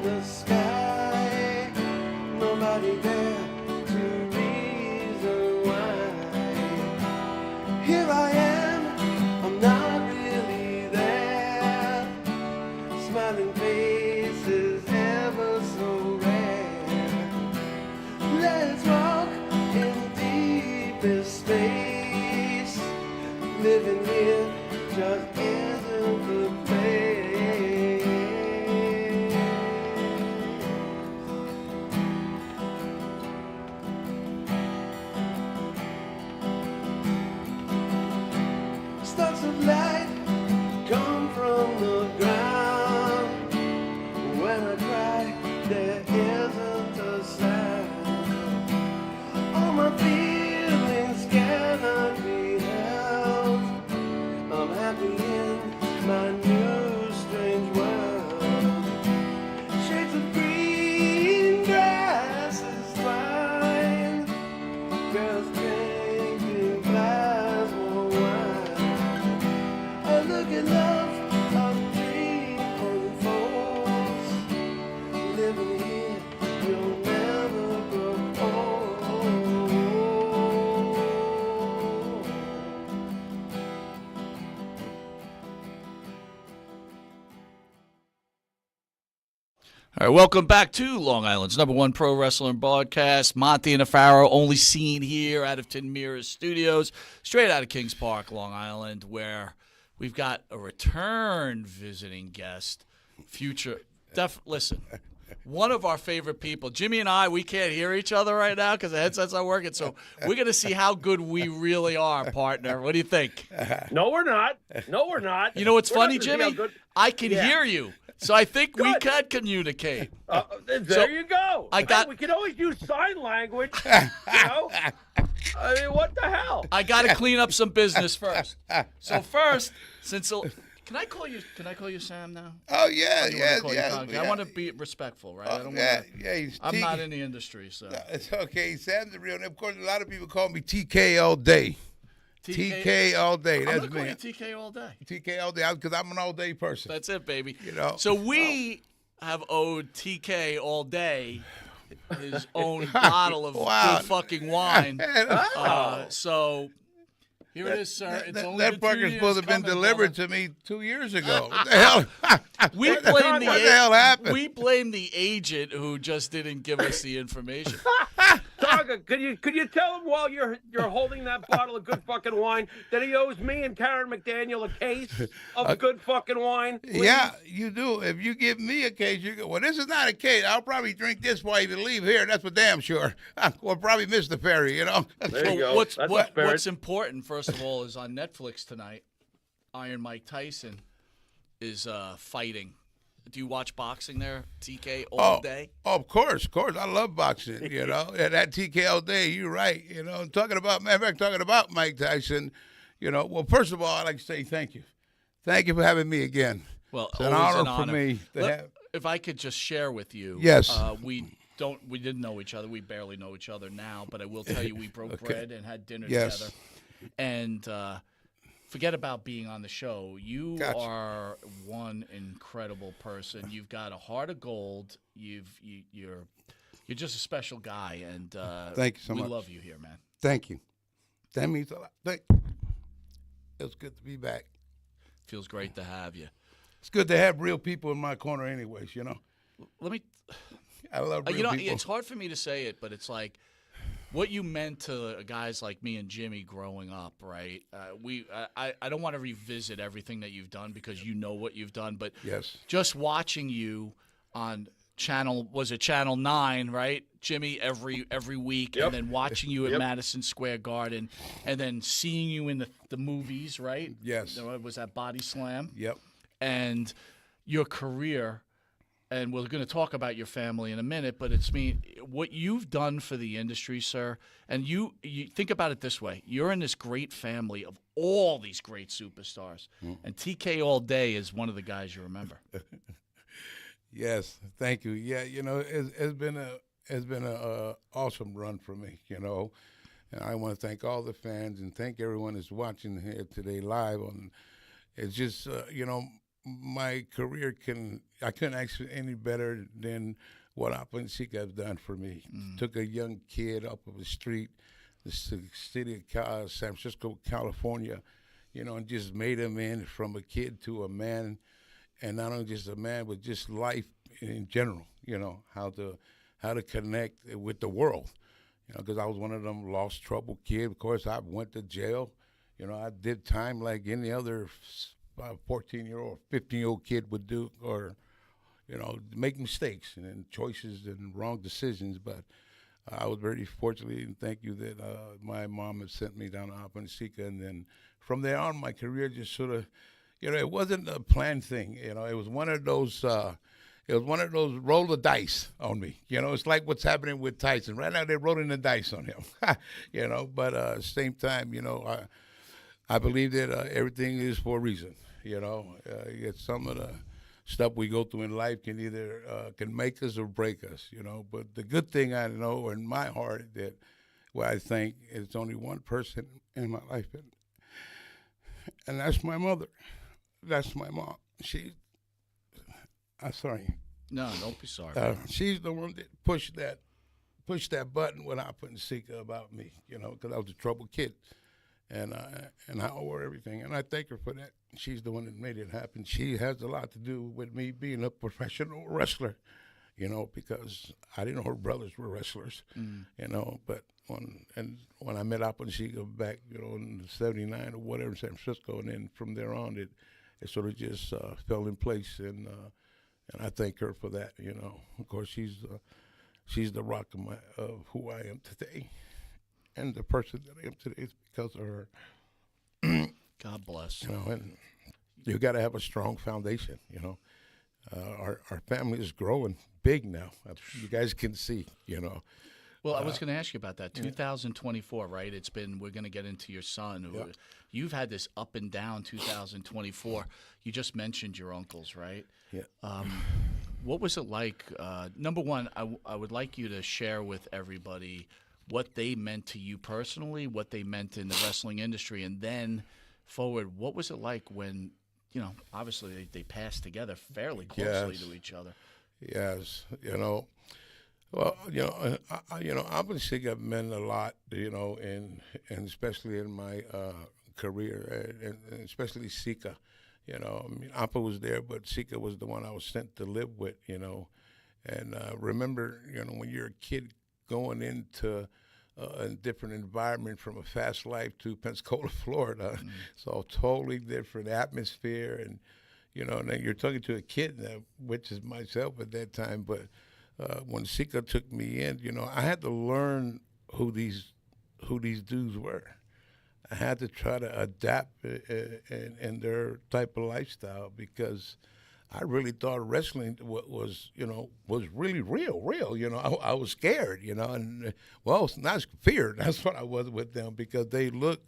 the sky, nobody there to reason why. Here I am, I'm not really there, smiling faces ever so rare. Let's walk in deepest space, living here just isn't the place. Sparks of light come from the ground. When I cry, there isn't a sound. All my feelings cannot be held. I'm happy in my new strange world. Shades of green, grasses twine, girls drinking plasma wine. I look at love, a dream unfolds. Living here, you'll never grow old. All right, welcome back to Long Island's #1 pro wrestling broadcast. Monte The Pharaoh, only seen here out of Tin Mirrors Studios, straight out of Kings Park, Long Island, where we've got a return visiting guest, listen, one of our favorite people. Jimmy and I, we can't hear each other right now because the headsets aren't working, so we're going to see how good we really are, partner. What do you think? No, we're not. No, we're not. You know what's We're not funny, gonna see how Jimmy? good- I can Yeah. hear you, so I think we Good. can communicate. There you go. I got- Hey, we can always use sign language. You know? I mean, what the hell? I got to clean up some business first. So first, can I call you Sam now? Oh yeah, Or do you yeah, wanna call you yeah. Tonka? yeah. I want to be respectful, right? I don't yeah, wanna, yeah. He's I'm TK. not in the industry, so. It's okay. Sam's the real name. Of course, a lot of people call me TK all day. TK all day. I'm That's gonna call me. you TK all day. TK all day because I'm an all day person. That's it, baby. You know. So we have owed TK all day his own bottle of Wow. good fucking wine. Oh. So here it is, sir. It's only that been 2 fucker's years supposed to have been coming, delivered brother. to me 2 years ago. What the hell? We what blame the hell happened? We blame the agent who just didn't give us the information. Tonga, could you tell him while you're holding that bottle of good fucking wine that he owes me and Karen McDaniel a case of good fucking wine? Please? Yeah, you do. If you give me a case, you go, well, this is not a case. I'll probably drink this while you leave here. That's for damn sure. We'll probably miss the ferry, you know. There you go. What's That's the spirit. what's important, first of all, is on Netflix tonight. Iron Mike Tyson is fighting. Do you watch boxing there, TK, all day? Oh, of course. I love boxing, you know. And that TK all day, you're right. You know, talking about Mike Tyson, you know, well, first of all, I'd like to say thank you. Thank you for having me again. Well, It's an always honor for me to have. If I could just share with you. Yes. We didn't know each other. We barely know each other now, but I will tell you we broke bread and had dinner Yes. together. And forget about being on the show. You Gotcha. are one incredible person. You've got a heart of gold. You're just a special guy, and Thank you so much. We love you here, man. Thank you. That means a lot. It's good to be back. Feels great to have you. It's good to have real people in my corner anyways, you know. Let me. I love real people. It's hard for me to say it, but it's like what you meant to guys like me and Jimmy growing up, right? I don't want to revisit everything that you've done because you know what you've done, but Yes. just watching you on Channel 9, right, Jimmy, every week, Yep. and then watching you at Yep. Madison Square Garden, and then seeing you in the movies, right? Yes. Was that Body Slam? Yep. And your career, and we're going to talk about your family in a minute, but it's what you've done for the industry, sir. And you think about it this way: you're in this great family of all these great superstars, and TK all day is one of the guys you remember. Yes, thank you. Yeah, you know, it's been a awesome run for me, you know, and I want to thank all the fans and thank everyone that's watching here today live. It's just you know, my career I couldn't ask for any better than what Sika has done for me. Took a young kid up of the street, the city of San Francisco, California, and just made him in from a kid to a man, and not only just a man, but just life in general. How to connect with the world. Because I was one of them lost trouble kids. Of course, I went to jail. I did time like any other 14-year-old, 15-year-old kid would do, or make mistakes and choices and wrong decisions. But I was very fortunate, and thank you that my mom had sent me down to Appaneseca, and then from there on, my career just sort of, it wasn't a planned thing. It was one of those. It was one of those roll the dice on me. It's like what's happening with Tyson. Right now they're rolling the dice on him. But at the same time, I believe that everything is for a reason. Some of the stuff we go through in life can either can make us or break us. But the good thing I know in my heart that I think it's only one person in my life, and that's my mother. That's my mom. I'm sorry. No, don't be sorry. She's the one that pushed that button when I put in Sika about me, because I was a troubled kid, and I owe her everything, and I thank her for that. She's the one that made it happen. She has a lot to do with me being a professional wrestler, because I didn't know her brothers were wrestlers, but when I met Appaneseca back, in '79 or whatever in San Francisco, and then from there on, it sort of just fell in place, and I thank her for that. Of course, she's the rock of who I am today, and the person that I am today is because of her. God bless. And you got to have a strong foundation. Our family is growing big now. You guys can see. Well, I was going to ask you about that. 2024, right? We're going to get into your son. Yeah. You've had this up and down 2024. You just mentioned your uncles, right? Yeah. What was it like? Number one, I would like you to share with everybody what they meant to you personally, what they meant in the wrestling industry, and then forward, what was it like when, obviously they passed together fairly closely to each other? Yes. Well, obviously I've meant a lot, and especially in my career, and especially Sika. Appa was there, but Sika was the one I was sent to live with, And remember, when you're a kid going into a different environment from a fast life to Pensacola, Florida, so totally different atmosphere, and and then you're talking to a kid now, which is myself at that time, but when Sika took me in, I had to learn who these dudes were. I had to try to adapt in their type of lifestyle, because I really thought wrestling was really real. I was scared, and well, it's not feared. That's what I was with them, because they look,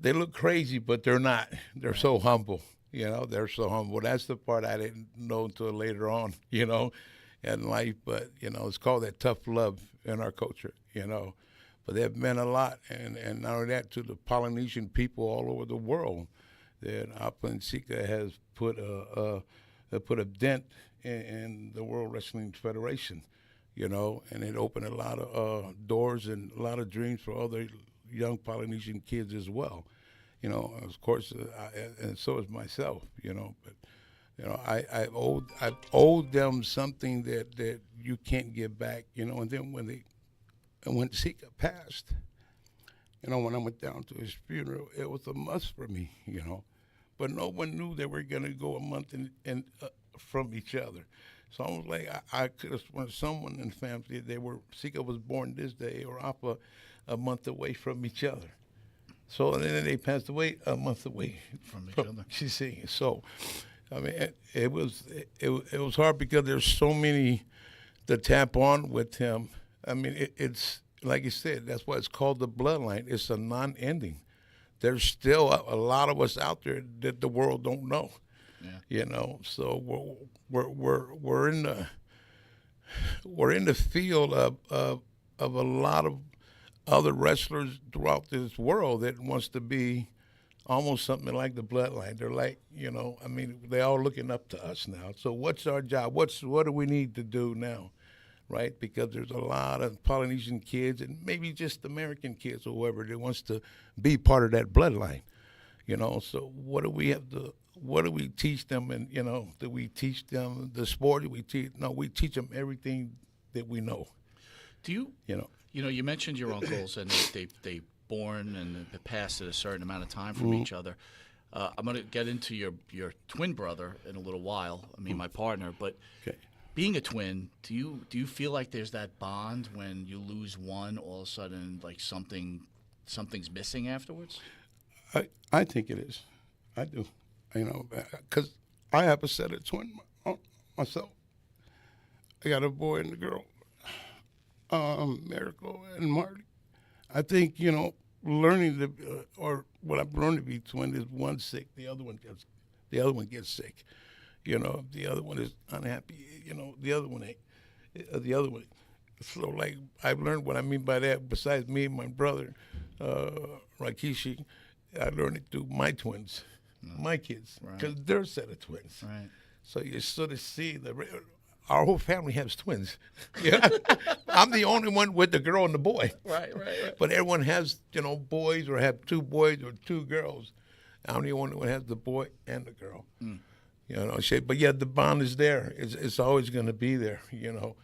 they look crazy, but they're not. They're so humble. They're so humble. That's the part I didn't know until later on, in life. But, it's called that tough love in our culture, But they've meant a lot. And not only that, to the Polynesian people all over the world, that Appaneseca has put a dent in the World Wrestling Federation, and it opened a lot of doors and a lot of dreams for other young Polynesian kids as well. Of course, and so is myself, But, I've owed them something that you can't give back, And then when Sika passed, when I went down to his funeral, it was a must for me, But no one knew they were going to go a month from each other. So I was like, I could have sworn someone in the family, Sika was born this day, or Appa a month away from each other. So then they passed away a month away From each other. You see, so I mean, it was hard, because there's so many to tap on with him. I mean, it's like you said, that's why it's called the bloodline. It's a non-ending. There's still a lot of us out there that the world don't know. Yeah. So we're in the field of a lot of other wrestlers throughout this world that wants to be almost something like the bloodline. They're like, I mean, they're all looking up to us now. So what's our job? What do we need to do now, right? Because there's a lot of Polynesian kids and maybe just American kids or whoever that wants to be part of that bloodline, So what do we have to? What do we teach them? And do we teach them the sport? Do we teach? No, we teach them everything that we know. Do you? You mentioned your uncles and they born and they passed at a certain amount of time from each other. I'm going to get into your twin brother in a little while. I mean, my partner. But being a twin, do you feel like there's that bond when you lose one, all of a sudden, like something's missing afterwards? I think it is. I do. Because I have a set of twins myself. I got a boy and a girl, Miracle and Marty. I think, learning to, or what I've learned to be twin is one sick, the other one gets sick. The other one is unhappy, the other one ain't. The other one. So, like, I've learned what I mean by that. Besides me and my brother, Rakishi, I learned it through my twins, my kids, because they're a set of twins. Right. So you sort of see our whole family has twins. Yeah, I'm the only one with the girl and the boy. Right. But everyone has, boys or have two boys or two girls. I'm the only one that has the boy and the girl. But yeah, the bond is there. It's always going to be there. And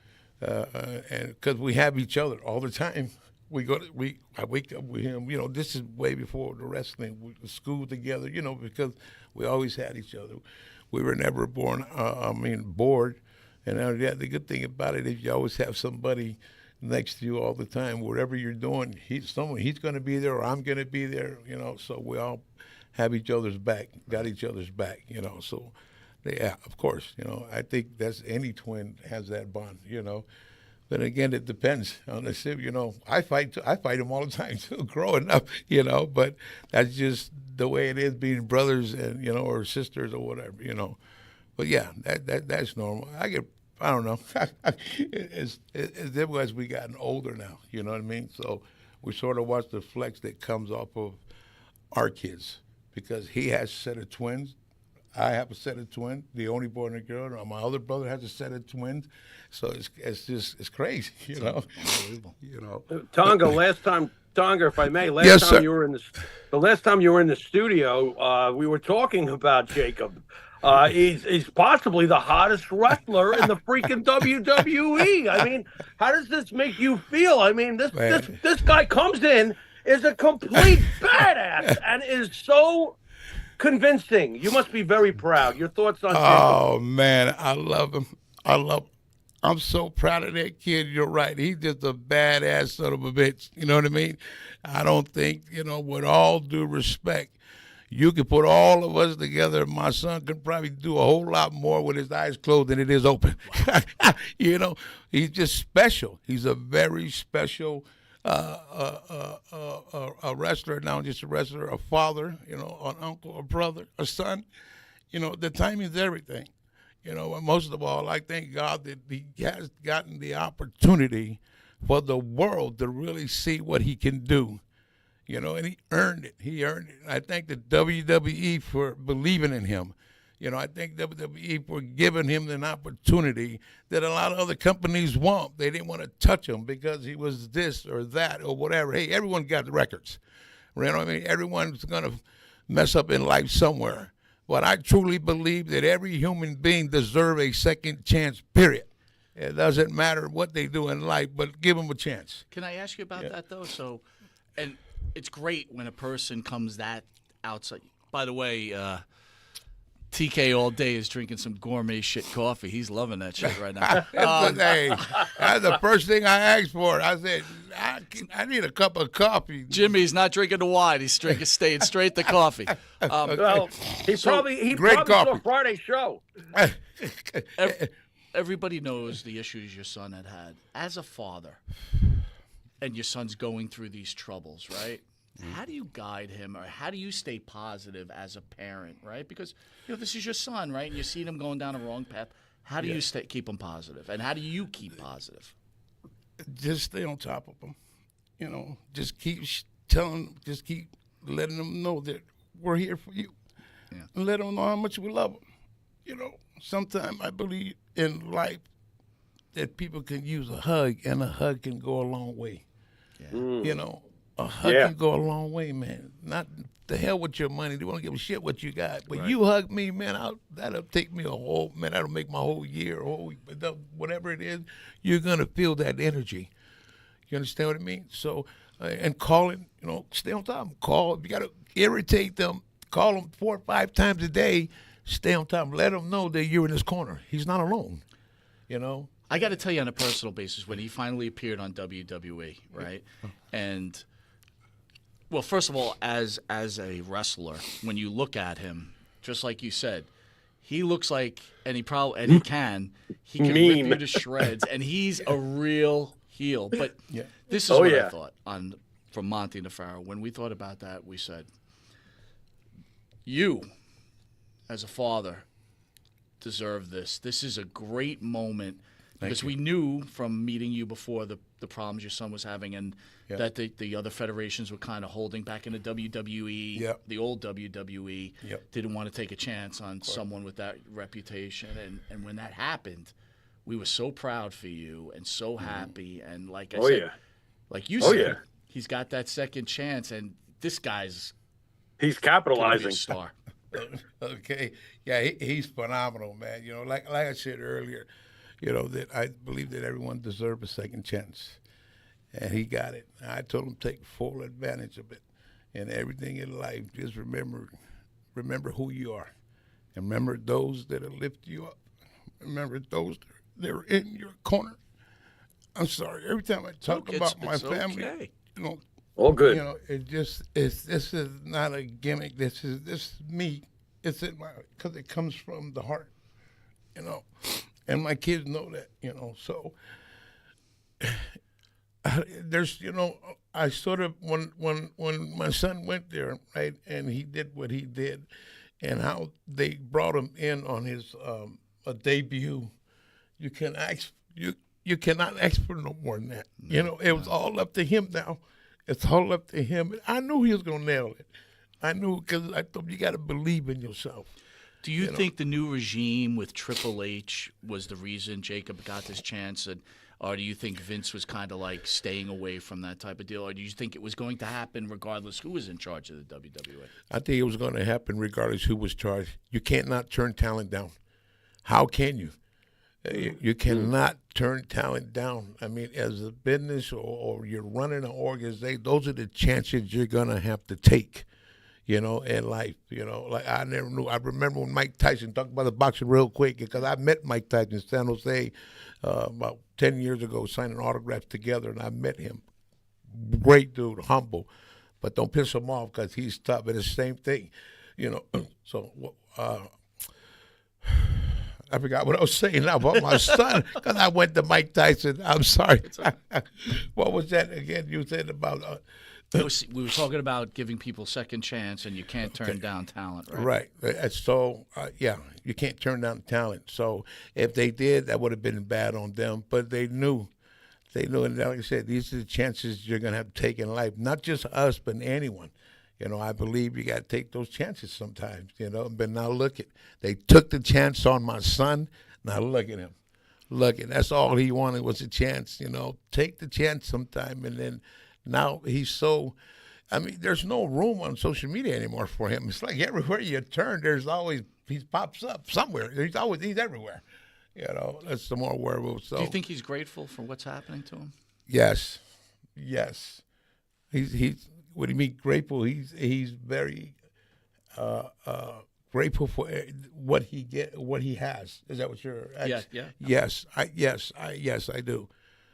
because we have each other all the time. I wake up with him. This is way before the wrestling. We school together. Because we always had each other. We were never bored. And the good thing about it is you always have somebody next to you all the time. Whatever you're doing, he's going to be there or I'm going to be there, So we all have each other's back, got each other's back, So, yeah, of course, I think that's any twin has that bond, But again, it depends on the sibling. I fight them all the time too, growing up. But that's just the way it is, being brothers and or sisters or whatever. But yeah, that's normal. I don't know. As we gotten older now, you know what I mean. So we sort of watch the flex that comes off of our kids because he has a set of twins. I have a set of twins, the only boy and a girl. My other brother has a set of twins, so it's crazy, Unbelievable. Tonga, if I may, Yes, time sir. you were in the last time you were in the studio, we were talking about Jacob. He's possibly the hottest wrestler in the freaking WWE. I mean, how does this make you feel? I mean, this guy comes in, is a complete badass, and is so convincing. You must be very proud. Your thoughts on Jacob? Oh man, I love him. I'm so proud of that kid. You're right. He's just a badass son of a bitch. You know what I mean? I don't think, with all due respect, you could put all of us together. My son could probably do a whole lot more with his eyes closed than it is open. He's just special. He's a very special a wrestler, not just a wrestler, a father, an uncle, a brother, a son. The timing is everything. And most of all, I thank God that he has gotten the opportunity for the world to really see what he can do. And he earned it. I thank the WWE for believing in him. I thank WWE for giving him an opportunity that a lot of other companies won't. They didn't want to touch him because he was this or that or whatever. Hey, everyone got the records. Everyone's going to mess up in life somewhere. But I truly believe that every human being deserves a second chance, period. It doesn't matter what they do in life, but give them a chance. Can I ask you about that, though? So, and it's great when a person comes that outside. By the way, TK all day is drinking some gourmet shit coffee. He's loving that shit right now. Hey, that's the first thing I asked for. I said, I need a cup of coffee. Jimmy's not drinking the wine. He's staying straight to coffee. Well, he probably great saw coffee. Friday's show. Everybody knows the issues your son had. As a father, and your son's going through these troubles, right? How do you guide him, or how do you stay positive as a parent, right? Because this is your son, right? And you see him going down the wrong path. How do you keep him positive, and how do you keep positive? Just stay on top of them. Just keep telling, just keep letting them know that we're here for you. Yeah. And let them know how much we love them. You know, sometimes I believe in life that people can use a hug, and a hug can go a long way. You know, a hug can go a long way, man. Not the hell with your money. They won't give a shit what you got. But you hug me, man, that'll take me that'll make my whole year, whatever it is, you're going to feel that energy. You understand what I mean? So, and calling, you know, stay on top of them. Call. If you got to irritate them, call them 4 or 5 times a day. Stay on top. Let them know that you're in his corner. He's not alone, you know. I got to tell you on a personal basis, when he finally appeared on WWE, right? And, well, first of all, as a wrestler, when you look at him, just like you said, he looks like, and he can rip you to shreds, and he's a real heel. But this is what I thought from Monte The Pharaoh. When we thought about that, we said, you, as a father, deserve this. This is a great moment. Because we knew from meeting you before the problems your son was having, and that the other federations were kind of holding back in the WWE, the old WWE, didn't want to take a chance on someone with that reputation. And when that happened, we were so proud for you and so happy. And like I said, like you said, he's got that second chance, and this guy's capitalizing. A star. Okay. Yeah, he's phenomenal, man. You know, like I said earlier, you know, that I believe that everyone deserves a second chance. And he got it. I told him take full advantage of it. And everything in life, just remember who you are. And remember those that will lift you up. Remember those that are in your corner. I'm sorry. Every time I talk about my family, you know, all good. You know, this is not a gimmick. This is me. It's in because it comes from the heart, you know. And my kids know that, you know. So there's, you know, I sort of when my son went there, right, and he did what he did, and how they brought him in on his a debut, you cannot ask for no more than that. You know, it was all up to him now. It's all up to him. I knew he was gonna nail it. I knew, because I thought you got to believe in yourself. Do you think the new regime with Triple H was the reason Jacob got this chance, or do you think Vince was kind of like staying away from that type of deal, or do you think it was going to happen regardless who was in charge of the WWE? I think it was going to happen regardless who was charged. You can't not turn talent down. How can you? You cannot turn talent down. I mean, as a business or you're running an organization, those are the chances you're going to have to take. You know, in life, you know, like I never knew. I remember when Mike Tyson talked about the boxing real quick, because I met Mike Tyson in San Jose about 10 years ago, signing autographs together, and I met him. Great dude, humble, but don't piss him off because he's tough. But it's the same thing, you know. So I forgot what I was saying now about my son, because I went to Mike Tyson. I'm sorry. What was that again? You said about. We were talking about giving people second chance, and you can't turn down talent, right? Right. So, you can't turn down talent. So if they did, that would have been bad on them. But they knew. And like I said, these are the chances you're going to have to take in life, not just us, but anyone. You know, I believe you got to take those chances sometimes, you know. But now look they took the chance on my son. Now look at him. That's all he wanted was a chance, you know. Take the chance sometime, and then now he's so, I mean, there's no room on social media anymore for him. It's like everywhere you turn, he pops up somewhere. He's everywhere. You know, that's the more werewolf. So, do you think he's grateful for what's happening to him? Yes. He's what do you mean grateful? He's very grateful for what he has. Is that what you're asking? Yeah. Yes, I do.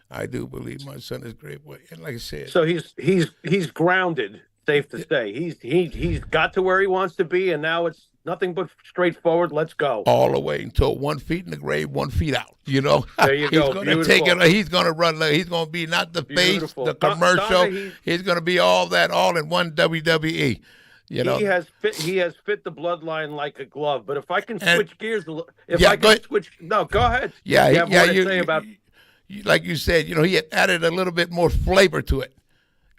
I do believe my son is grateful, and like I said, so he's grounded. Safe to say, he's got to where he wants to be, and now it's nothing but straightforward. Let's go all the way until 1 foot in the grave, 1 foot out. You know, there you go. He's going to take it. He's going to run. He's going to be not the face, the commercial. He's going to be all that, all in one WWE. You know, he has fit the bloodline like a glove. But if I can switch gears, go ahead. Yeah, you have more to say about. Like you said, you know, he had added a little bit more flavor to it.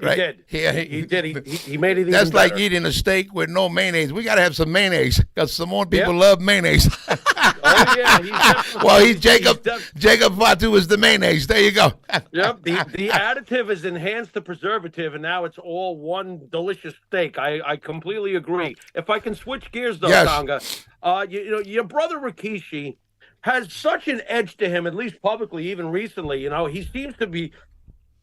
right? He did. He made it even That's like better. eating a steak with no mayonnaise. We got to have some mayonnaise because Samoan people love mayonnaise. Oh yeah, he's definitely, Well, he's Jacob. def- Jacob Fatu is the mayonnaise. There you go. Yep, the additive has enhanced the preservative, and now it's all one delicious steak. I completely agree. If I can switch gears, though, Yes. Tonga, you know, your brother Rikishi has such an edge to him, at least publicly, even recently. You know, he seems to be.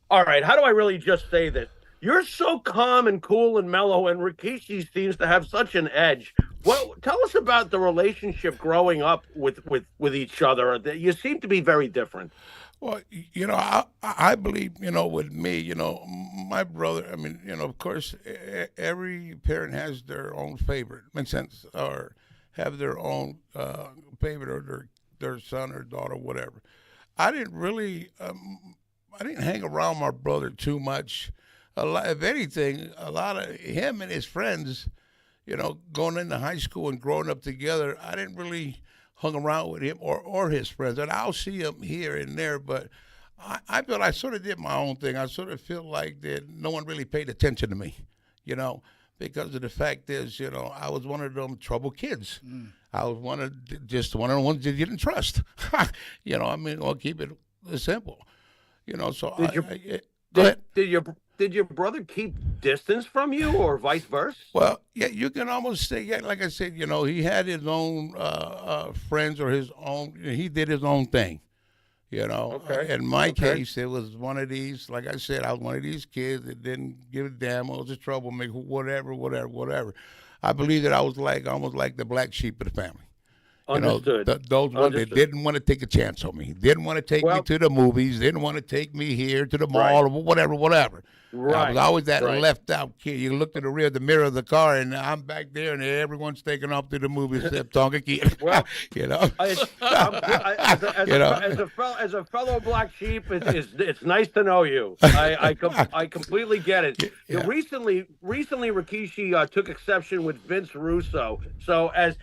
All right, how do I really just say this? You're so calm and cool and mellow, and Rikishi seems to have such an edge. Well, tell us about the relationship growing up with each other. You seem to be very different. Well, you know, I believe, you know, with me, you know, my brother, I mean, you know, of course, every parent has their own favorite, makes sense, or have their own favorite, or their son or daughter, whatever. I didn't really, I didn't hang around my brother too much. A lot, if anything, a lot of him and his friends, you know, going into high school and growing up together, I didn't really hung around with him or his friends. And I'll see him here and there, but I feel I sort of did my own thing. I sort of feel like that no one really paid attention to me, you know, because of the fact is, you know, I was one of them trouble kids. I was just one of the ones that you didn't trust. You know, I mean, I'll keep it simple. You know, so Did your brother keep distance from you, or vice versa? well, yeah, you can almost say, yeah, like I said, you know, he had his own friends or his own. He did his own thing, you know. Okay. In my Okay. case, it was one of these. Like I said, I was one of these kids that didn't give a damn. I was a troublemaker, whatever. I believe that I was like almost like the black sheep of the family. You know, Understood. those ones that Understood. didn't want to take a chance on me, didn't want to take me Well- to the movies, didn't want to take me here to the mall Right. or whatever. I Right. was always that Right. left out kid. You look to the mirror of the car, and I'm back there, and everyone's taking off to the movies except Tonga Kid. Well, you know. As a fellow black sheep, it's nice to know you. I completely get it. Yeah. Recently, Rikishi took exception with Vince Russo. So as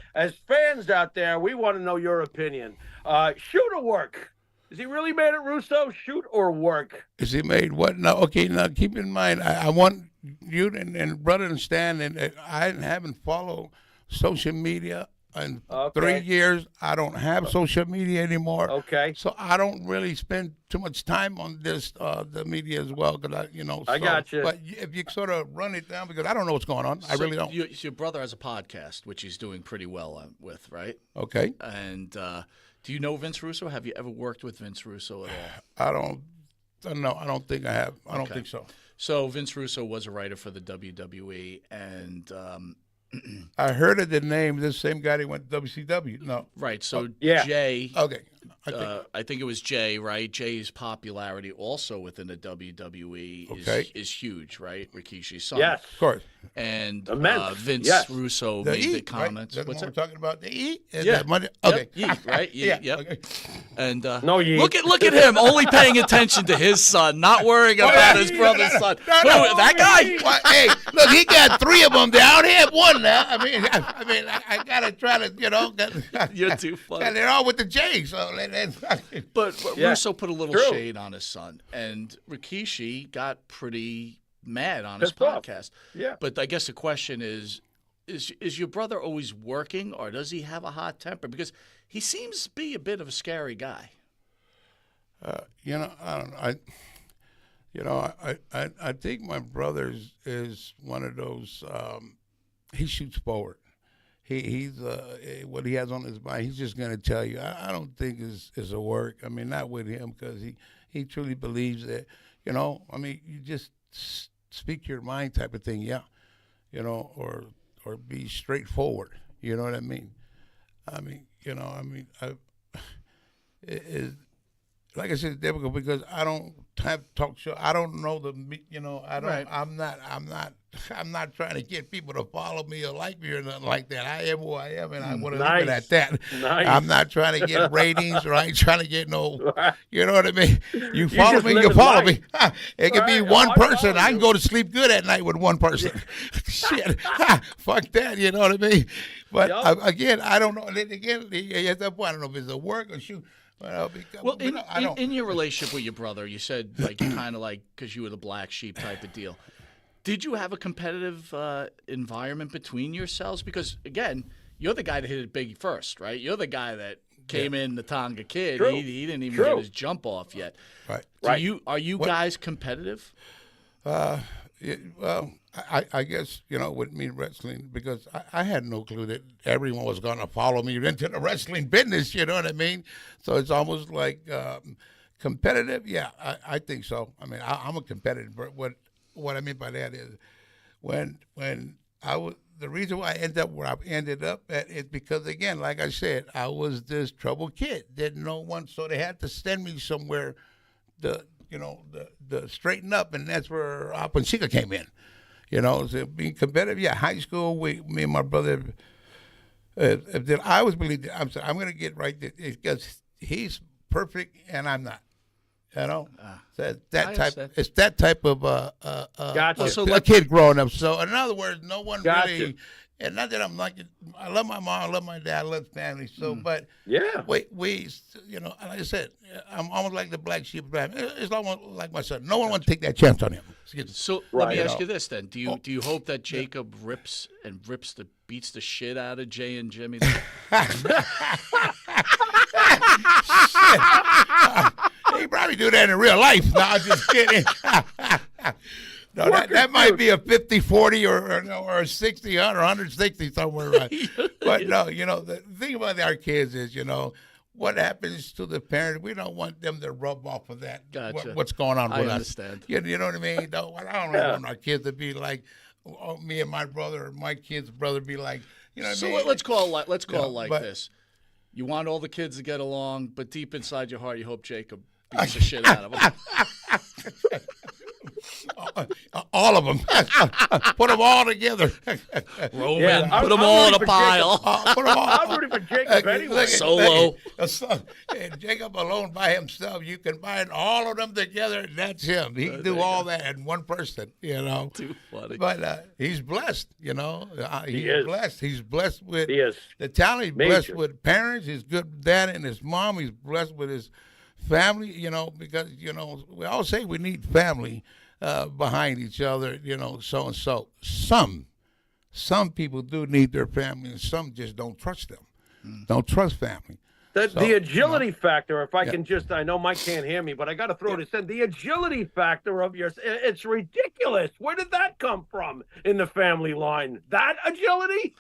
fans out there, we want to know your opinion. Shoot or work? Is he really made it, Russo? Shoot or work? Is he made what? No, okay. Now keep in mind, I want you and brother to understand that I haven't followed social media in Okay. 3 years. I don't have social media anymore. Okay. So I don't really spend too much time on this the media as well, because I got you. But if you sort of run it down, because I don't know what's going on, I really don't. Your brother has a podcast, which he's doing pretty well with, right? Okay. And do you know Vince Russo? Have you ever worked with Vince Russo at all? I don't think I have. I don't Okay. think so. So Vince Russo was a writer for the WWE, and I heard of the name. This same guy that went to WCW. No. right. So Yeah. Jay, Okay. I think it was Jay, right? Jay's popularity also within the WWE Okay. is huge, right? Rikishi's son. Yes. Of course. And Immense. Vince Yes. Russo The made E, the comments. Right? That's What's what that? we're talking about. The E? Is Yeah. that money? Yep, Okay. Yeet, right? Yeet, yep. Okay. And No, you. look at him, only paying attention to his son, not worrying about yeah, his yeah, brother's no, son. no, Wait, no, wait, that guy? Well, hey, look, he got 3 of them down. He had 1 now. I mean, I gotta try to, you know. You're too funny. They're all with the J. So But Yeah, Russo put a little true. shade on his son, and Rikishi got pretty mad on his Pissed off. podcast. Yeah. But I guess the question is your brother always working, or does he have a hot temper? Because he seems to be a bit of a scary guy. you know, I don't know. I think my brother is one of those. He shoots forward. He's what he has on his mind. He's just gonna tell you. I don't think is a work. I mean, not with him, because he truly believes that. You know, I mean, you just speak your mind type of thing. Yeah, you know, or be straightforward. You know what I mean? Like I said, it's difficult because I don't have talk show. I don't know I don't. Right. I'm not trying to get people to follow me or like me or nothing like that. I am who I am, and I want to leave it at that. Nice. I'm not trying to get ratings, or I ain't trying to get no. You know what I mean? You follow just me, live you in follow life. me. It could be Right. one I person. follow I can you. go to sleep good at night with one person. Shit, fuck that. You know what I mean? But Yup. again, I don't know. And then again, at that point, I don't know if it's a work or shoot. Well, because, Well, I don't. in your relationship with your brother, you said like you kind of like because you were the black sheep type of deal. Did you have a competitive environment between yourselves? Because again, you're the guy that hit it big first, right? You're the guy that came in the Tonga Kid. True. He didn't even True. get his jump off yet. Right. Are you guys competitive? Well, I guess, with me wrestling, because I had no clue that everyone was going to follow me into the wrestling business, you know what I mean? So it's almost like competitive. Yeah, I think so. I mean, I'm a competitor, but what I mean by that is when I was, the reason why I ended up where I ended up at is because, again, like I said, I was this troubled kid. Didn't know one, so they had to send me somewhere to straighten up, and that's where Aponchica came in. So being competitive, yeah. High school, me and my brother, I always believed that I'm going to get right there because he's perfect and I'm not. So it's that type of Gotcha. a kid growing up. So in other words, no one Gotcha. really. And not that I'm like, I love my mom, I love my dad, I love family. So, but Yeah. we, like I said, I'm almost like the black sheep. It's almost like my son. No one wants to take that chance on him. So let me ask you this then: Do you hope that Jacob beats the shit out of Jay and Jimmy? He probably do that in real life. No, I'm just kidding. No, that might be a 50-40 or a 60 or 160 somewhere around. But no, the thing about our kids is, what happens to the parents, we don't want them to rub off of that. Gotcha. What's going on with I us. understand. You know what I mean? I don't want our kids to be like me and my brother, or my kid's brother be like, So what I mean? let's call it like but- this: you want all the kids to get along, but deep inside your heart, you hope Jacob beats the shit out of them. All of them. Put them all together. Roman, Yeah, put them I'm all in a rooting for pile. Put them all. I'm rooting for Jacob anyway. Solo. And Jacob alone by himself, you combine all of them together, and that's him. He can do all that in one person, Too funny. But he's blessed, He's is. blessed. He's blessed with He is. the talent. He's Major. blessed with parents. He's good dad and his mom. He's blessed with his family, because, we all say we need family behind each other, so and so. Some people do need their family, and some just don't trust them. Don't trust family. The agility factor, if I can I know Mike can't hear me, but I got to throw this in. The agility factor of yours, it's ridiculous. Where did that come from in the family line? That agility?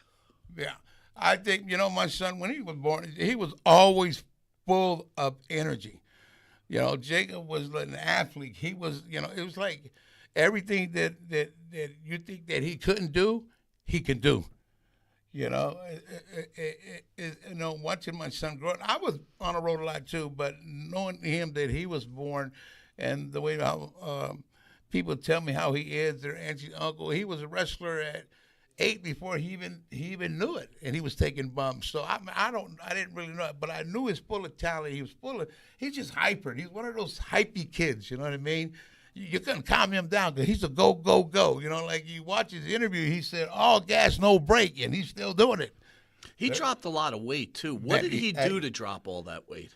Yeah. I think, my son, when he was born, he was always full of energy. Jacob was an athlete. He was, it was like everything that you think that he couldn't do, he can do. Watching my son grow up, I was on the road a lot too, but knowing him that he was born and the way how people tell me how he is, their auntie, uncle, he was a wrestler at 8 before he even knew it, and he was taking bumps. So I didn't really know it, but I knew he was full of talent. He's just hyper. He's one of those hypey kids. You know what I mean? You couldn't calm him down because he's a go. Like you watch his interview, he said all gas, no brake, and he's still doing it. He dropped a lot of weight too. What did he do to drop all that weight?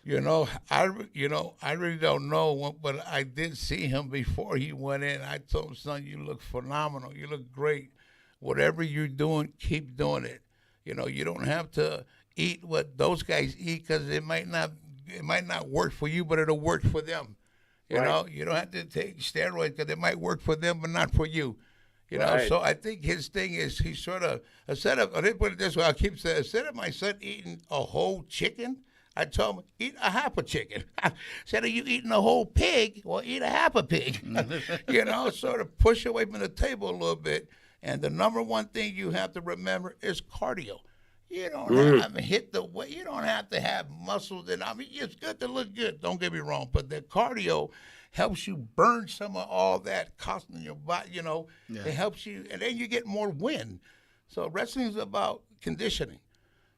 I really don't know, but I did see him before he went in. I told him, son, you look phenomenal. You look great. Whatever you're doing, keep doing it. You don't have to eat what those guys eat because it might not work for you, but it'll work for them. You know, you don't have to take steroids because it might work for them, but not for you. So I think his thing is he sort of instead of, let's put it this way, I keep saying, instead of my son eating a whole chicken, I told him, eat a half a chicken. Instead of you eating a whole pig, well, eat a half a pig. Sort of push away from the table a little bit. And the number one thing you have to remember is cardio. You don't have to hit the weight. You don't have to have muscles. And it's good to look good. Don't get me wrong. But the cardio helps you burn some of all that cost in your body. It helps you, and then you get more wind. So wrestling is about conditioning.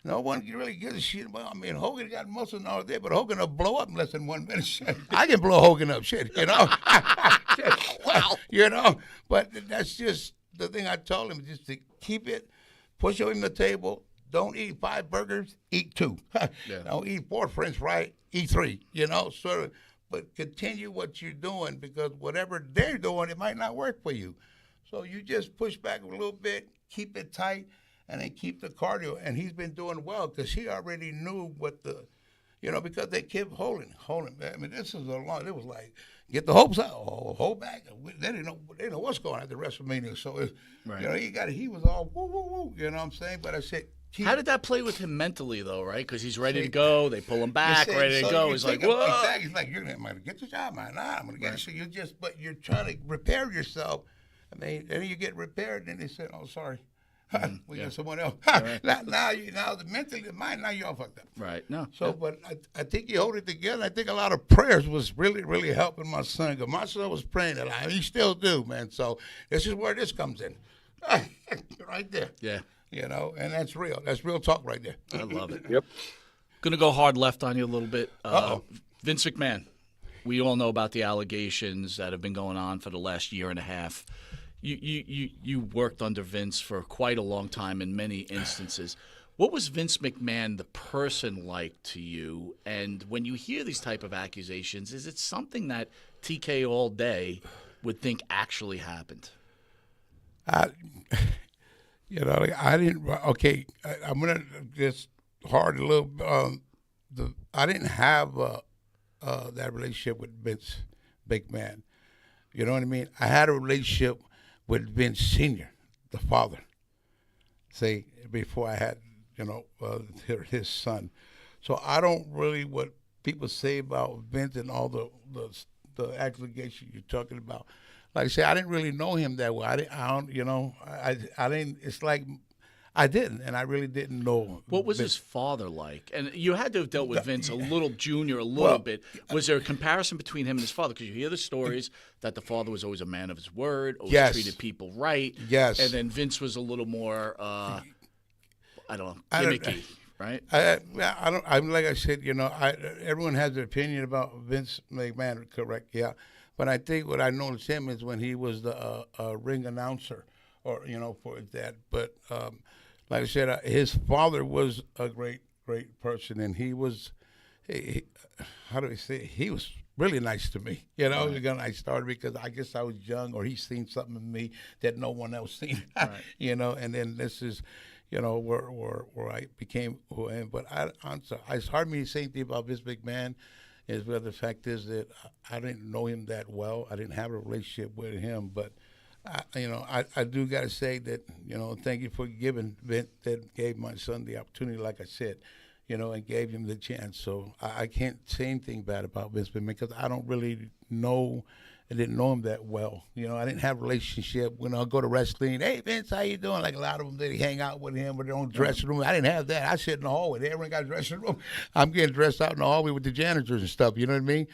No one really gives a shit about. Hogan got muscle all day, but Hogan will blow up in less than 1 minute. Shit. I can blow Hogan up. Shit. Wow. But that's just the thing I told him, just to keep it, push him on the table, don't eat 5 burgers, eat 2. Yeah. Don't eat 4 French fries, eat 3. You know, sort of. But continue what you're doing because whatever they're doing, it might not work for you. So you just push back a little bit, keep it tight, and then keep the cardio. And he's been doing well because he already knew what the, you know, because they kept holding. I mean, this is it was like, get the hopes out, hold back. They didn't know what's going on at the WrestleMania. So, Right. you know, he was all woo, woo, woo, you know what I'm saying? But I said, How did that play with him mentally, though, right? Because he's ready to go. They pull him back, you see, ready to so go. you He's like, think of- whoa. Exactly. He's like, you're going to get the job, man. Nah, I'm going to get it. So you just, but you're trying to repair yourself. I mean, and then you get repaired, and they said, oh, sorry. We got someone else. Right. Now the mentally, the mind, now you're all fucked up. Right. No. So, but I think you hold it together. I think a lot of prayers was really, really helping my son. Because my son was praying a lot. He still do, man. So this is where this comes in. Right there. Yeah. You know, and that's real. That's real talk right there. I love it. Yep. Going to go hard left on you a little bit. Uh-oh. Vince McMahon. We all know about the allegations that have been going on for the last year and a half. You worked under Vince for quite a long time in many instances. What was Vince McMahon, the person, like to you? And when you hear these type of accusations, is it something that TK all day would think actually happened? You know, I didn't. Okay, I'm gonna just hard a little. I didn't have that relationship with Vince McMahon. You know what I mean? I had a relationship with Vince Senior, the father. See, before I had, you know, his son. So I don't really what people say about Vince and all the accusations you're talking about. Like I said, I didn't really know him that well. I don't, you know, I didn't. It's like I didn't, and I really didn't know. What was Vince. his father like? And you had to have dealt with Vince a little junior, a little bit. Was there a comparison between him and his father? Because you hear the stories that the father was always a man of his word, always Yes. treated people right. Yes. And then Vince was a little more, I don't know, I don't- gimmicky, right? I don't. I'm like I said, you know, everyone has an opinion about Vince McMahon, correct? Yeah, but I think what I noticed him is when he was the ring announcer, or you know, for that. But like I said, his father was a great person, and he was, how do we say? He was really nice to me. You know, again, I started because I guess I was young, or he seen something in me that no one else seen. You know, and then this is. You know, where I became who I am. But it's hard for me to say anything about Vince McMahon. Is where the fact is that I didn't know him that well. I didn't have a relationship with him. But, I do got to say that, you know, thank you for giving Vince, that gave my son the opportunity, like I said, you know, and gave him the chance. So I can't say anything bad about Vince McMahon because I don't really know. I didn't know him that well. You know, I didn't have a relationship. When I go to wrestling, hey, Vince, how you doing? Like a lot of them, they hang out with him with their own dressing room. I didn't have that. I sit in the hallway. Everyone got a dressing room. I'm getting dressed out in the hallway with the janitors and stuff. You know what I mean?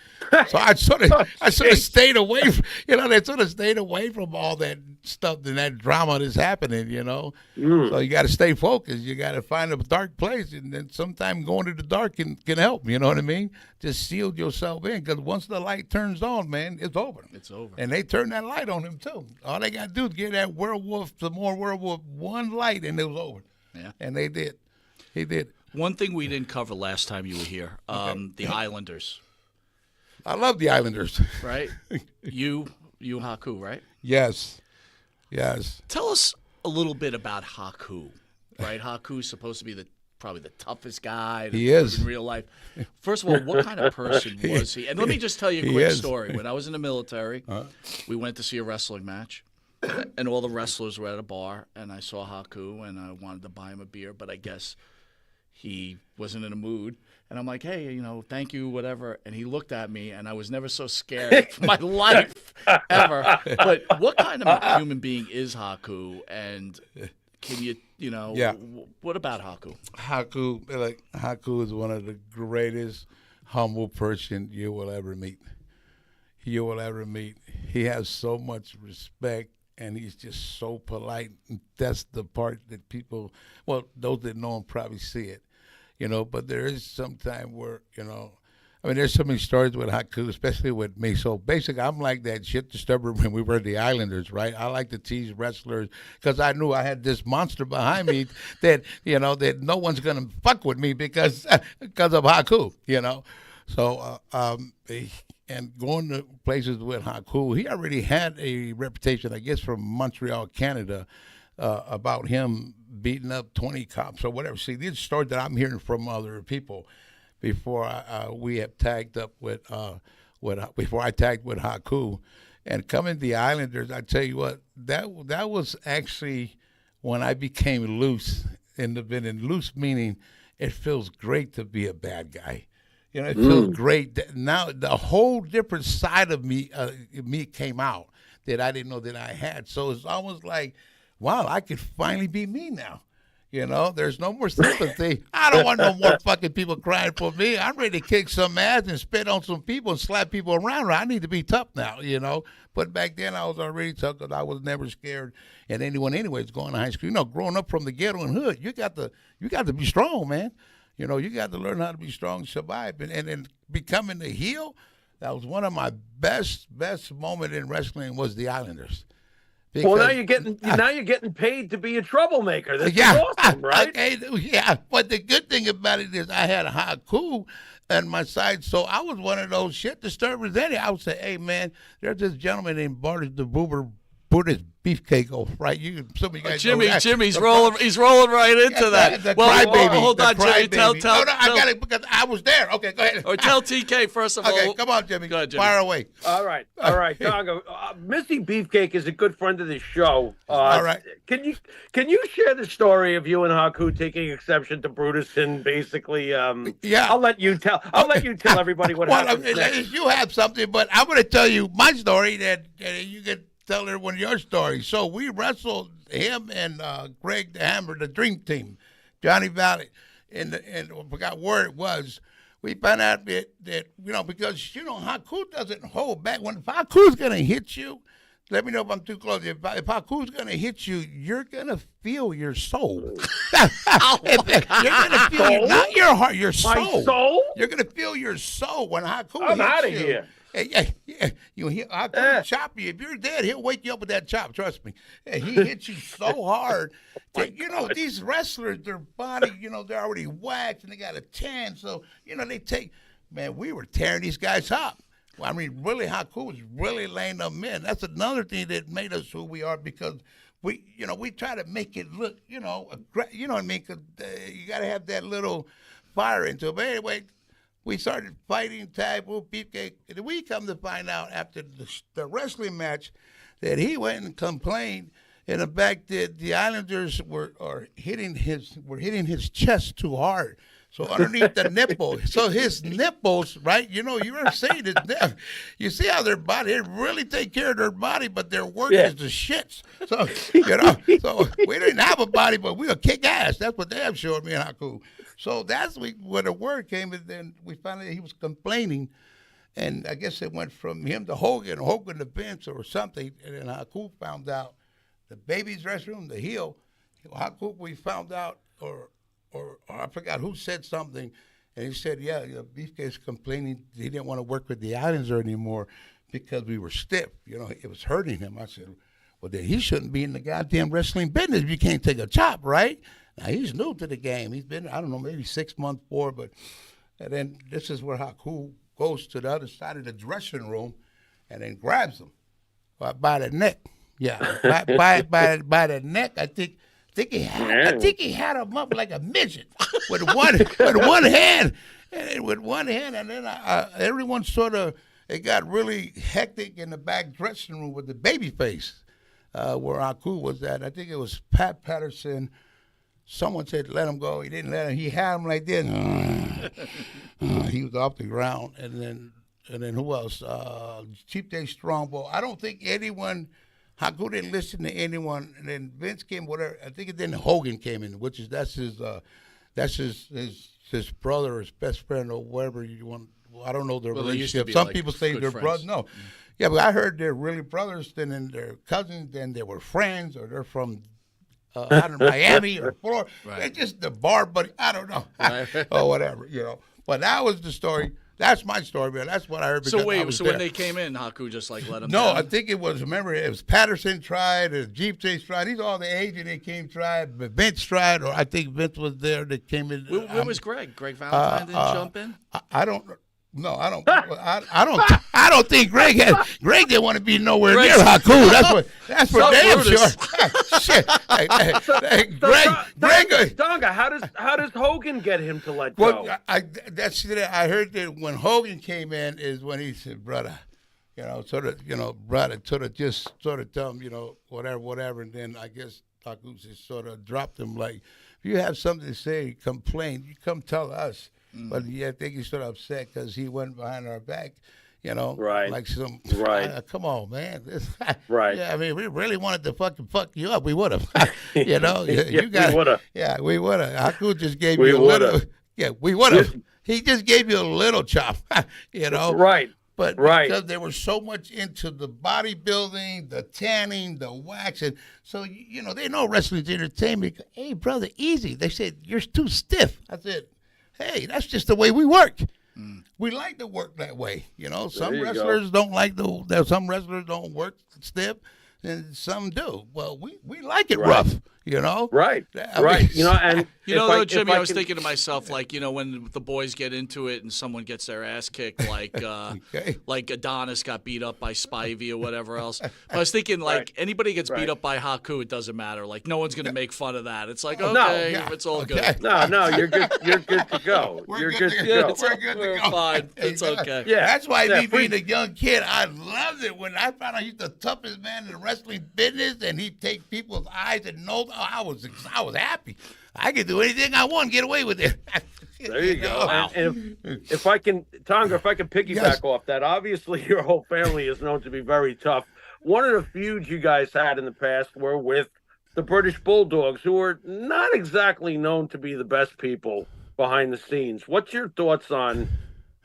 So I sort of stayed away from, you know, they sort of stayed away from all that stuff and that drama that's happening, you know. So you got to stay focused. You got to find a dark place. And then sometimes going to the dark can help. You know what I mean? Just shield yourself in because once the light turns on, man, it's over. It's over. And they turned that light on him too. All they got to do is get that some more Werewolf one light, and it was over. Yeah. And they did. He did. One thing we didn't cover last time you were here, the Islanders, I love the Islanders. right? you Haku, right? Yes. Tell us a little bit about Haku, right? Haku's supposed to be probably the toughest guy He is. in real life. First of all, what kind of person was he? And let me just tell you a He quick is. story. When I was in the military, we went to see a wrestling match, and all the wrestlers were at a bar, and I saw Haku, and I wanted to buy him a beer, but I guess he wasn't in a mood. And I'm like, hey, you know, thank you, whatever. And he looked at me, and I was never so scared for my life ever. But what kind of human being is Haku? And can you know, Yeah. What about Haku? Haku is one of the greatest humble person you will ever meet. He has so much respect, and he's just so polite. And that's the part that people, well, those that know him probably see it, you know. But there is some time where, you know, I mean, there's so many stories with Haku, especially with me. So basically, I'm like that shit disturber when we were the Islanders, right? I like to tease wrestlers because I knew I had this monster behind me that, that no one's going to fuck with me because of Haku, So, and going to places with Haku, he already had a reputation, I guess, from Montreal, Canada, about him beating up 20 cops or whatever. See, these stories that I'm hearing from other people before we have tagged up before I tagged with Haku, and coming to the Islanders, I tell you what, that was actually when I became loose. And loose meaning it feels great to be a bad guy. It feels great. Now the whole different side of me came out that I didn't know that I had. So it's almost like, wow, I could finally be me now. There's no more sympathy. I don't want no more fucking people crying for me. I'm ready to kick some ass and spit on some people and slap people around. I need to be tough now, But back then I was already tough because I was never scared at anyone anyways going to high school. Growing up from the ghetto and hood, you got to be strong, man. You got to learn how to be strong and survive. And becoming the heel, that was one of my best moment in wrestling was the Islanders. Well, now you're getting paid to be a troublemaker. That's awesome, right? Okay, yeah. But the good thing about it is I had a Haku on my side, so I was one of those shit disturbers. I would say, hey man, there's this gentleman named Bartis the Boober put his beefcake off, right? Some of you guys Jimmy's rolling. He's rolling right into that. Hold on, Jimmy. Tell. No, I got it because I was there. Okay, go ahead. Or tell TK first of all. Okay, come on, Jimmy. Go ahead, Jimmy. Fire away. All right, Tonga. Missy Beefcake is a good friend of the show. All right. Can you share the story of you and Haku taking exception to Brutus and basically? Yeah. I'll let you tell everybody what happened. You have something, but I'm going to tell you my story that you can tell everyone your story. So we wrestled him and Greg the Hammer, the Dream Team, Johnny Valley, and I forgot where it was. We found out that because Haku doesn't hold back. When Haku's gonna hit you, let me know if I'm too close. If Haku's gonna hit you, you're gonna feel your soul. You're gonna feel not your heart, your soul. My soul? You're gonna feel your soul when Haku hits you. I'm out of here. Yeah. Haku chop you. If you're dead, he'll wake you up with that chop. Trust me. He hits you so hard. These wrestlers, their body, they're already waxed and they got a tan. So, they take. Man, we were tearing these guys up. Well, I mean, really, Haku was really laying them in. That's another thing that made us who we are because we try to make it look, you know what I mean? 'Cause, you got to have that little fire into it. But anyway. We started fighting, tag, beefcake. And we come to find out after the wrestling match that he went and complained in the fact that the Islanders were hitting his chest too hard. So underneath the nipple, so his nipples, right? You ever seen his nipple. You see how their body, they really take care of their body, but their work is the shits. So, so we didn't have a body, but we would kick ass. That's what they have showed me and Haku. So that's where the word came, and then we found out he was complaining, and I guess it went from him to Hogan to Vince or something, and then Haku found out the baby's restroom, the heel. Haku, we found out, or I forgot who said something, and he said, Beefcake's complaining he didn't want to work with the Islanders anymore because we were stiff. It was hurting him. I said, well, then he shouldn't be in the goddamn wrestling business if you can't take a chop, right? Now, he's new to the game. He's been, I don't know, maybe 6 months, and then this is where Haku goes to the other side of the dressing room and then grabs him by the neck. Yeah, by the neck. I think he had him up like a midget with one hand, and then everyone it got really hectic in the back dressing room with the baby face where Haku was at. I think it was Pat Patterson. Someone said, let him go. He didn't let him. He had him like this. He was off the ground. And then who else? Cheap Day Strongbow. I don't think anyone, Haku didn't listen to anyone. And then Vince came, whatever. I think then Hogan came in, that's his brother or his best friend or whatever you want. I don't know their relationship. Some people say they're brothers. No. Yeah, but I heard they're really brothers, then they're cousins, then they were friends, or they're from out in Miami or Florida. Right. They're just the bar buddy. I don't know. Right. Or whatever, But that was the story That's my story, man. That's what I heard. So because I wait, was so there. when they came in, Haku just like let them No, down? I think it was. Remember, it was Patterson tried, Jeep Chase tried. These are all the agent that came tried, but Vince tried, or I think Vince was there that came in. Where was Greg? Greg Valentine didn't jump in? I don't. No, I don't. I don't think Greg had. Greg didn't want to be nowhere near Haku. That's for So damn Brutus. sure. Shit. Greg. Tonga, how does Hogan get him to let go? Well, I heard that when Hogan came in is when he said, brother, brother, just tell him, whatever, and then I guess Haku just sort of dropped him like, if you have something to say, complain, you come tell us. But yeah, I think he's sort of upset because he went behind our back, Right. like some. Right. Come on, man. Right. Yeah, I mean, we really wanted to fuck you up. We would have. We would have. Yeah, we would have. Haku just gave We you a woulda. little. Yeah, we would have. He just gave you a little chop. Right. But Right. because they were so much into the bodybuilding, the tanning, the waxing, so they know wrestling's entertainment. Hey, brother, easy. They said you're too stiff. I said, hey, that's just the way we work. We like to work that way. Some you wrestlers don't like some wrestlers don't work stiff, and some do. Well, we like it rough. Right. I Right. mean, And though, Jimmy, I was thinking to myself, like, when the boys get into it and someone gets their ass kicked, like Okay. like Adonis got beat up by Spivey or whatever else. I was thinking, like, Right. anybody gets beat Right. up by Haku, it doesn't matter. Like, no one's going to make fun of that. It's like, No. okay, Yeah. it's all Okay. good. No, you're good. You're good to go. We're You're good good to to go. go. We're good to We're go. fine. It's okay. Yeah. That's why Yeah, me being a young kid, I loved it when I found out he's the toughest man in the wrestling business, and he'd take people's eyes and nose. Oh, I was happy. I could do anything I want, get away with it. There you go. And if I can, Tonga, if I can piggyback Yes. off that, obviously your whole family is known to be very tough. One of the feuds you guys had in the past were with the British Bulldogs, who are not exactly known to be the best people behind the scenes. What's your thoughts on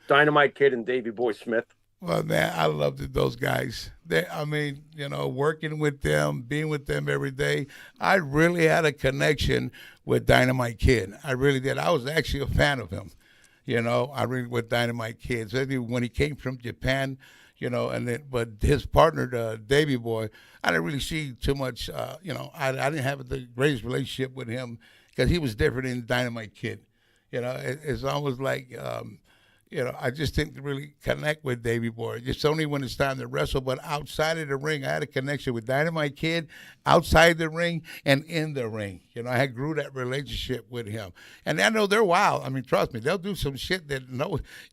Dynamite Kid and Davey Boy Smith? Well, man, I loved those guys. Working with them, being with them every day, I really had a connection with Dynamite Kid. I really did. I was actually a fan of him. I really with Dynamite Kid, especially when he came from Japan. But his partner, Davey Boy, I didn't really see too much. I didn't have the greatest relationship with him because he was different than Dynamite Kid. It's almost like. I just didn't really connect with Davey Boy. It's only when it's time to wrestle. But outside of the ring, I had a connection with Dynamite Kid, outside the ring and in the ring. I had grew that relationship with him. And I know they're wild. I mean, trust me, they'll do some shit that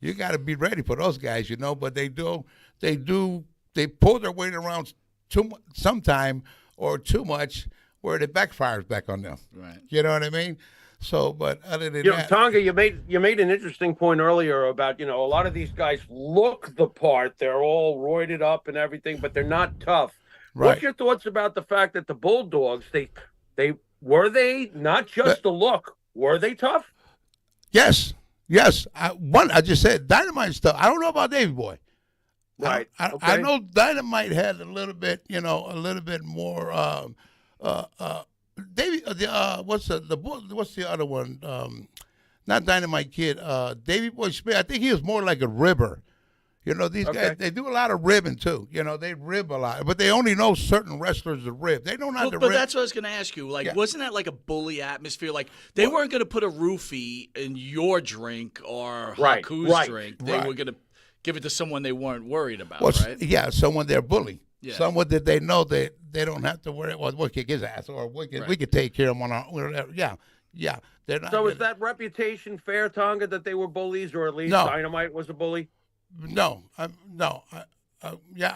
you got to be ready for those guys. But they pull their weight around sometime or too much, where it backfires back on them. Right. You know what I mean? So, but other than that, Tonga, you made an interesting point earlier about a lot of these guys look the part. They're all roided up and everything, but they're not tough. Right. What's your thoughts about the fact that the Bulldogs they were they not just the look? Were they tough? Yes. I just said Dynamite stuff. I don't know about Davey Boy. Right. I know Dynamite had a little bit more. Davey, what's the other one? Not Dynamite Kid. Davey Boy Smith. I think he was more like a ribber. These guys, they do a lot of ribbing too. They rib a lot, but they only know certain wrestlers to rib. They don't know how to But rib. that's what I was going to ask you. Like, wasn't that like a bully atmosphere? Like, they weren't going to put a roofie in your drink or Right, Haku's right, drink. They right. were going to give it to someone they weren't worried about, Well, right? yeah, someone they're bullying. Yeah. Someone that they know they don't have to worry. Well, we'll kick his ass, or we could take care of him on our. Yeah. They're not. So is that reputation fair, Tonga, that they were bullies, or at least No. Dynamite was a bully? No. I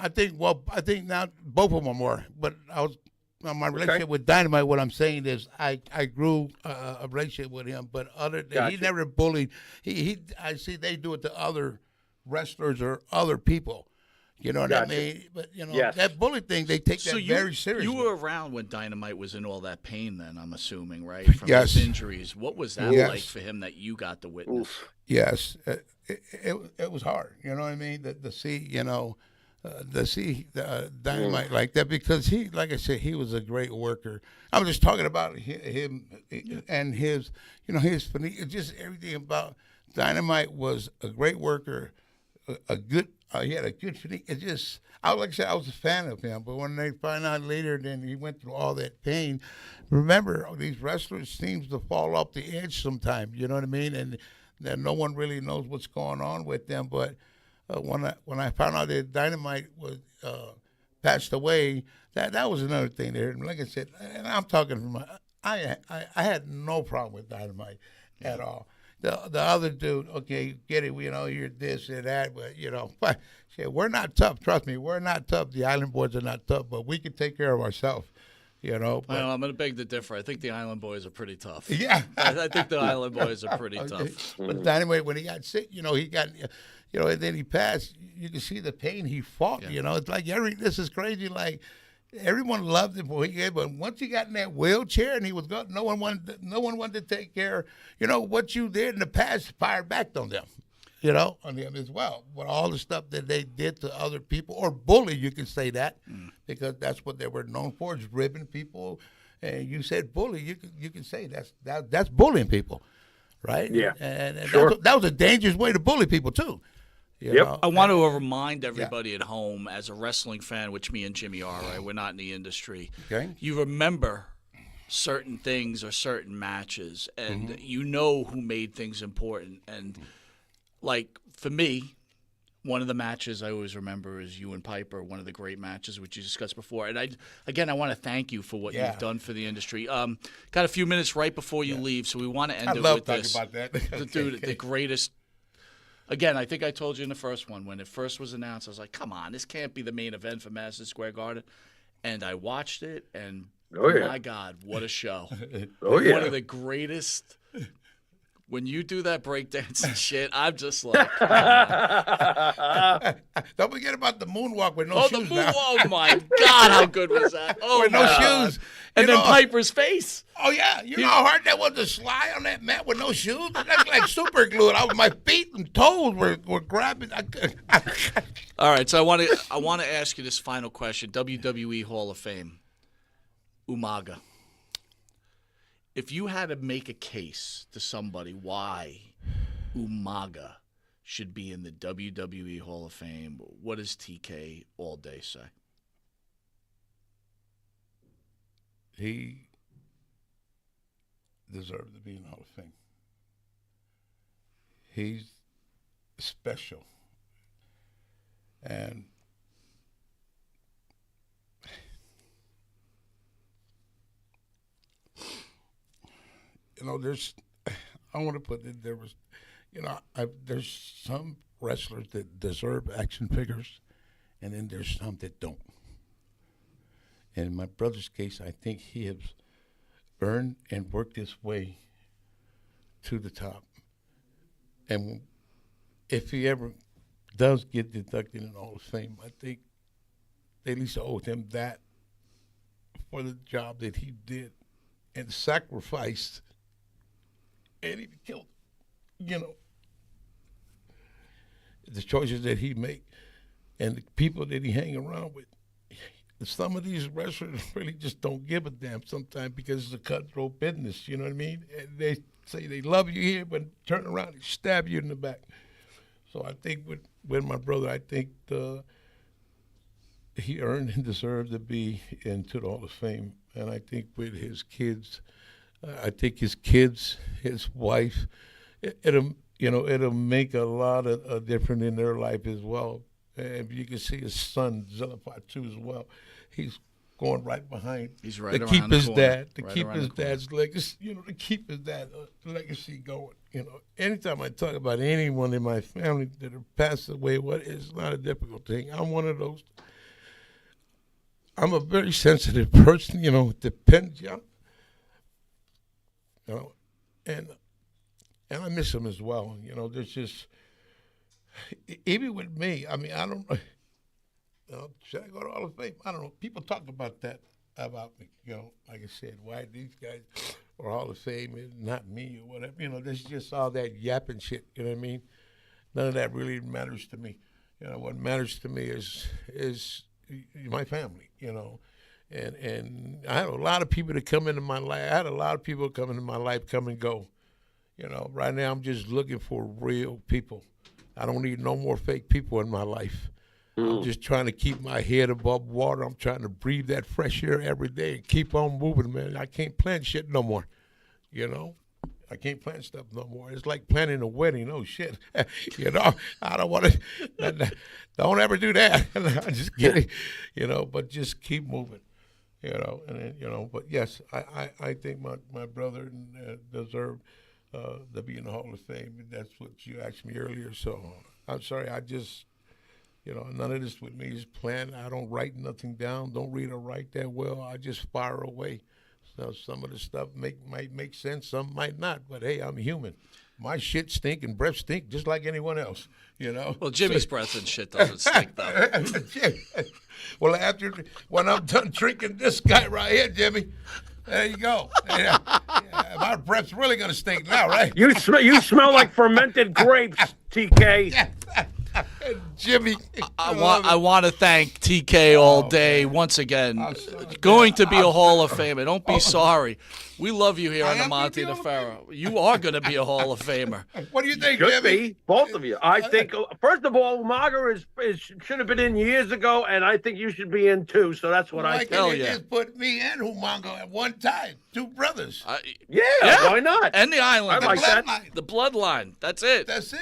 think now both of them were. But my relationship with Dynamite. What I'm saying is, I grew a relationship with him, but he never bullied. I see they do it to other wrestlers or other people. You know what I mean? But Yes. that bully thing, they take that very seriously. You were around when Dynamite was in all that pain. Then I'm assuming, right? From Yes. his injuries. What was that Yes. like for him that you got to witness? Yes, it was hard. You know what I mean? To see Dynamite like that, because he, like I said, he was a great worker. I was just talking about him and his, his just everything about Dynamite was a great worker, a good. He had a good physique. It just, like I said, I was a fan of him. But when they find out later, then he went through all that pain. Remember, these wrestlers seems to fall off the edge sometimes. You know what I mean? And then no one really knows what's going on with them. But when I found out that Dynamite was passed away, that was another thing there. And like I said, and I'm talking from I had no problem with Dynamite at all. The other dude, okay, get it, you're this and that, but, shit, we're not tough. Trust me, we're not tough. The Island Boys are not tough, but we can take care of ourselves, But, well, I'm going to beg to differ. I think the Island Boys are pretty tough. Yeah. I think the Island Boys are pretty tough. But anyway, when he got sick, he got, and then he passed, you can see the pain he fought, It's like, this is crazy, like, everyone loved him but once he got in that wheelchair and he was gone, no one wanted to take care. What you did in the past fired back on them, on them as well. With all the stuff that they did to other people or bully, you can say that, because that's what they were known for, is ribbing people. And you said bully, you can say that's bullying people, right? Yeah, and sure. that was a dangerous way to bully people too. Yep. I want to remind everybody at home, as a wrestling fan, which me and Jimmy are, right? We're not in the industry. Okay. You remember certain things or certain matches, and you know who made things important. And, like, for me, one of the matches I always remember is you and Piper, one of the great matches, which you discussed before. And, I want to thank you for what you've done for the industry. Got a few minutes right before you leave, so we want to end it with this. I love talking about that. Dude, the greatest. Again, I think I told you in the first one, when it first was announced, I was like, come on, this can't be the main event for Madison Square Garden. And I watched it, and my God, what a show. One of the greatest. When you do that breakdance and shit, I'm just like, don't forget about the moonwalk with no shoes. Oh, my God, how good was that? Oh, with no shoes. And then Piper's face. Oh, yeah. You know how hard that was to slide on that mat with no shoes? It looked like super glue. My feet and toes were grabbing. All right, so I want to ask you this final question. WWE Hall of Fame, Umaga. If you had to make a case to somebody why Umaga should be in the WWE Hall of Fame, what does TK all day say? He deserves to be in the Hall of Fame. He's special. And I want to put it, there's some wrestlers that deserve action figures, and then there's some that don't. In my brother's case, I think he has earned and worked his way to the top. And if he ever does get inducted in the Hall of Fame, I think they at least owe him that for the job that he did and sacrificed and even killed, the choices that he made and the people that he hang around with. Some of these wrestlers really just don't give a damn sometimes because it's a cutthroat business, you know what I mean? And they say they love you here, but turn around and stab you in the back. So I think with my brother, I think he earned and deserved to be into the Hall of Fame. And I think with his kids, his wife, it'll make a lot of difference in their life as well. And you can see his son Zillapot too as well. He's going right behind. He's right to around keep the his corner. dad, to Right keep around his the corner. dad's legacy, to keep his dad's legacy going. Anytime I talk about anyone in my family that have passed away, it's not a difficult thing. I'm one of those. I'm a very sensitive person, depends, and I miss him as well. There's just, even with me, I mean, I don't, should I go to Hall of Fame? I don't know. People talk about that about me, like I said, why these guys are Hall of Fame and not me or whatever. There's just all that yapping shit, you know what I mean? None of that really matters to me. What matters to me is my family, And I had a lot of people that come into my life. I had a lot of people come into my life, come and go. You know, right now I'm just looking for real people. I don't need no more fake people in my life. I'm just trying to keep my head above water. I'm trying to breathe that fresh air every day and keep on moving, man. I can't plan shit no more. You know? I can't plan stuff no more. It's like planning a wedding. Oh, shit. You know, I don't want to. Don't ever do that. I'm just kidding. You know, but just keep moving. You know, and then, you know, but yes, I think my brother deserved to be in the Hall of Fame. That's what you asked me earlier. So I'm sorry. I just, you know, none of this with me is planned. I don't write nothing down. Don't read or write that well. I just fire away. So some of the stuff might make sense, some might not. But hey, I'm human. My shit stink and breath stink just like anyone else. You know. Well, Jimmy's breath and shit doesn't stink though. Well, when I'm done drinking this guy right here, Jimmy, there you go. Yeah, my breath's really gonna stink now, right? You smell like fermented grapes, TK. Jimmy, I want to thank TK all day once again. Going to be a Hall of Famer. Don't be sorry. We love you here on the Monte The Pharaoh. You are going to be a Hall of Famer. What do you think, Should Jimmy? be, both of you. I think, first of all, Umaga should have been in years ago, and I think you should be in too. So that's what I think. Hell They yeah. just put me and Humongo at one time, two brothers. Yeah, why not? And the island. I like that. The bloodline. That's it. That's it.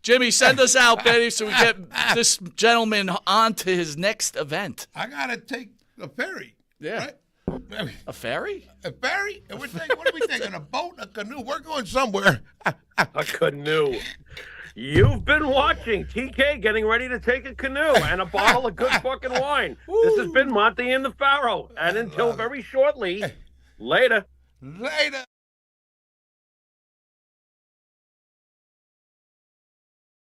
Jimmy, send us out, baby, so we get this gentleman on to his next event. I gotta take a ferry. Yeah. Right? A ferry? A ferry? And what are we taking? A boat? A canoe? We're going somewhere. A canoe. You've been watching TK getting ready to take a canoe and a bottle of good fucking wine. This has been Monte and the Pharaoh. And until very shortly, later. Later.